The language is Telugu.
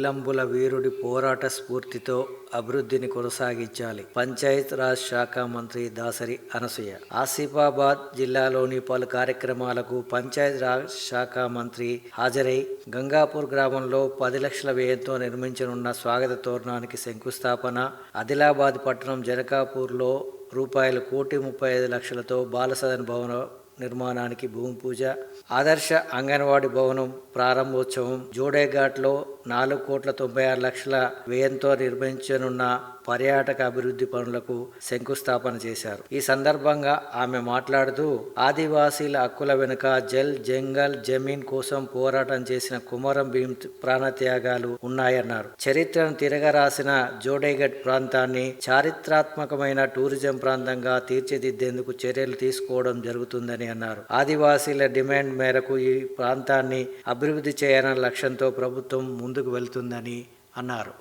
ఇల్లంబుల వీరుడి పోరాట స్ఫూర్తితో అభివృద్ధిని కొనసాగించాలి. పంచాయత్ రాజ్ శాఖ మంత్రి దాసరి అనసూయ. ఆసిఫాబాద్ జిల్లాలోని పలు కార్యక్రమాలకు పంచాయత్ రాజ్ శాఖ మంత్రి హాజరై గంగాపూర్ గ్రామంలో 10 లక్షల వ్యయంతో నిర్మించనున్న స్వాగత తోరణానికి శంకుస్థాపన, ఆదిలాబాద్ పట్టణం జనకాపూర్లో ₹1,35,00,000తో బాలసదన్ భవన నిర్మాణానికి భూమి పూజ, ఆదర్శ అంగన్వాడీ భవనం ప్రారంభోత్సవం, జోడేఘాట్లో ₹4,96,00,000 వ్యయంతో నిర్మించనున్న పర్యాటక అభివృద్ధి పనులకు శంకుస్థాపన చేశారు. ఈ సందర్భంగా ఆమె మాట్లాడుతూ ఆదివాసీల హక్కుల వెనుక జల్, జంగల్, జమీన్ కోసం పోరాటం చేసిన కుమరం భీం ప్రాణత్యాగాలు ఉన్నాయన్నారు. చరిత్రను తిరగరాసిన జోడేఘట్ ప్రాంతాన్ని చారిత్రాత్మకమైన టూరిజం ప్రాంతంగా తీర్చిదిద్దేందుకు చర్యలు తీసుకోవడం జరుగుతుందని అన్నారు. ఆదివాసీల డిమాండ్ మేరకు ఈ ప్రాంతాన్ని అభివృద్ధి చేయాలన్న లక్ష్యంతో ప్రభుత్వం ముందుకు వెళ్తుందని అన్నారు.